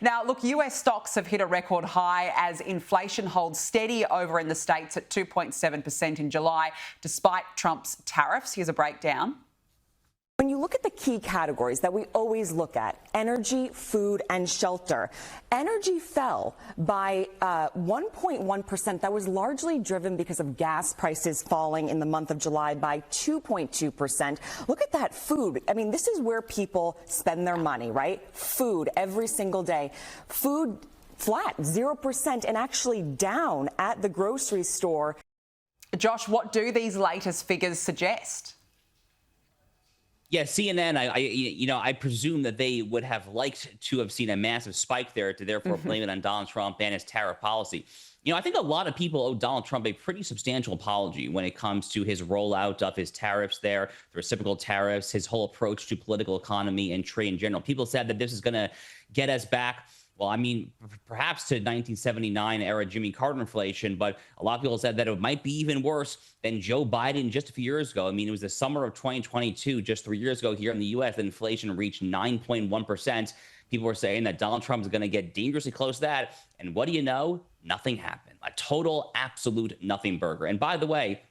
Now, look, US stocks have hit a record high as inflation holds steady over in the States at 2.7% in July, despite Trump's tariffs. Here's a breakdown. When you look at the key categories that we always look at, energy, food, and shelter, energy fell by 1.1%. That was largely driven because of gas prices falling in the month of July by 2.2%. Look at that food. I mean, this is where people spend their money, right? Food every single day. Food flat, 0%, and actually down at the grocery store. Josh, what do these latest figures suggest? Yeah, CNN, I presume that they would have liked to have seen a massive spike there to therefore blame it on Donald Trump and his tariff policy. I think a lot of people owe Donald Trump a pretty substantial apology when it comes to his rollout of his tariffs there, the reciprocal tariffs, his whole approach to political economy and trade in general. People said that this is going to get us back. Well, I mean, perhaps to 1979 era Jimmy Carter inflation, but a lot of people said that it might be even worse than Joe Biden just a few years ago. I mean, it was the summer of 2022, just 3 years ago here in the U.S., that inflation reached 9.1%. People were saying that Donald Trump is going to get dangerously close to that. And what do you know? Nothing happened. A total, absolute nothing burger. And by the way,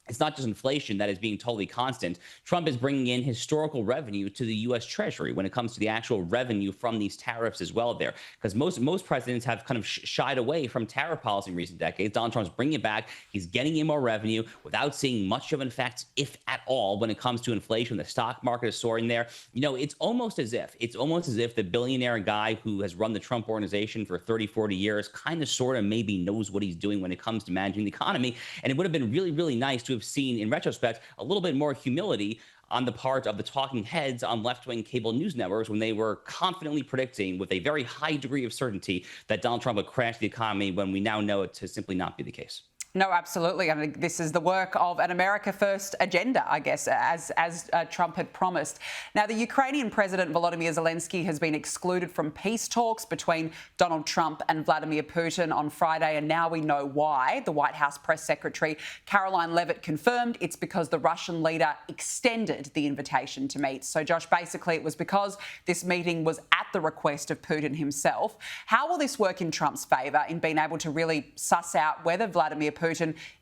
it's not just inflation that is being totally constant. Trump is bringing in historical revenue to the U.S. Treasury when it comes to the actual revenue from these tariffs as well there. Because most presidents have kind of shied away from tariff policy in recent decades. Donald Trump's bringing it back. He's getting in more revenue without seeing much of an effect, if at all, when it comes to inflation. The stock market is soaring there. It's almost as if the billionaire guy who has run the Trump organization for 30, 40 years kind of sort of maybe knows what he's doing when it comes to managing the economy. And it would have been really, really nice to have seen, in retrospect, a little bit more humility on the part of the talking heads on left-wing cable news networks when they were confidently predicting with a very high degree of certainty that Donald Trump would crash the economy, when we now know it to simply not be the case. No, absolutely. I mean, this is the work of an America First agenda, I guess, as Trump had promised. Now, the Ukrainian President Volodymyr Zelensky has been excluded from peace talks between Donald Trump and Vladimir Putin on Friday, and now we know why. The White House press secretary Caroline Leavitt confirmed it's because the Russian leader extended the invitation to meet. So, Josh, basically it was because this meeting was at the request of Putin himself. How will this work in Trump's favour in being able to really suss out whether Vladimir Putin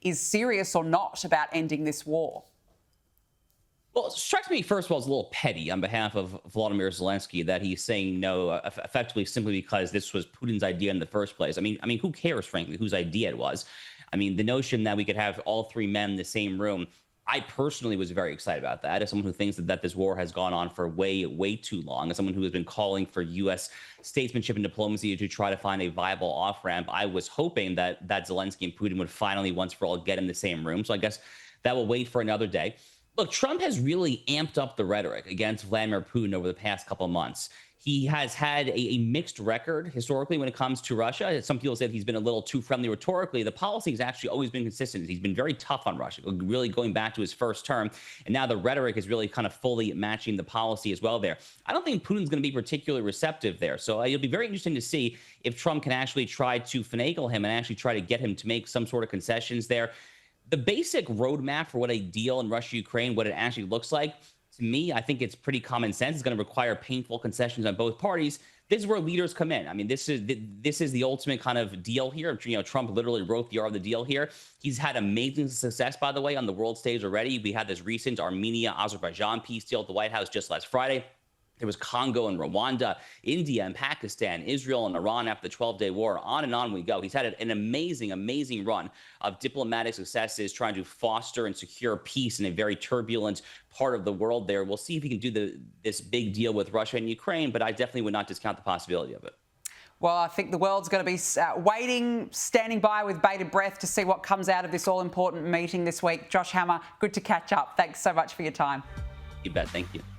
is serious or not about ending this war? Well, it strikes me, first of all, as a little petty on behalf of Volodymyr Zelensky that he's saying no, effectively simply because this was Putin's idea in the first place. I mean, who cares, frankly, whose idea it was? I mean, the notion that we could have all three men in the same room, I personally was very excited about that. As someone who thinks that this war has gone on for way, way too long, as someone who has been calling for U.S. statesmanship and diplomacy to try to find a viable off-ramp, I was hoping that Zelensky and Putin would finally, once for all, get in the same room. So I guess that will wait for another day. Look, Trump has really amped up the rhetoric against Vladimir Putin over the past couple of months. He has had a mixed record historically when it comes to Russia. Some people said he's been a little too friendly rhetorically. The policy has actually always been consistent. He's been very tough on Russia, really going back to his first term. And now the rhetoric is really kind of fully matching the policy as well there. I don't think Putin's going to be particularly receptive there. So it'll be very interesting to see if Trump can actually try to finagle him and actually try to get him to make some sort of concessions there. The basic roadmap for what a deal in Russia-Ukraine, what it actually looks like, to me, I think it's pretty common sense. It's going to require painful concessions on both parties. This is where leaders come in. I mean, this is the ultimate kind of deal here. Trump literally wrote the art of the deal here. He's had amazing success, by the way, on the world stage already. We had this recent Armenia-Azerbaijan peace deal at the White House just last Friday. There was Congo and Rwanda, India and Pakistan, Israel and Iran after the 12-day war. On and on we go. He's had an amazing, amazing run of diplomatic successes trying to foster and secure peace in a very turbulent part of the world there. We'll see if he can do this big deal with Russia and Ukraine, but I definitely would not discount the possibility of it. Well, I think the world's going to be waiting, standing by with bated breath to see what comes out of this all-important meeting this week. Josh Hammer, good to catch up. Thanks so much for your time. You bet. Thank you.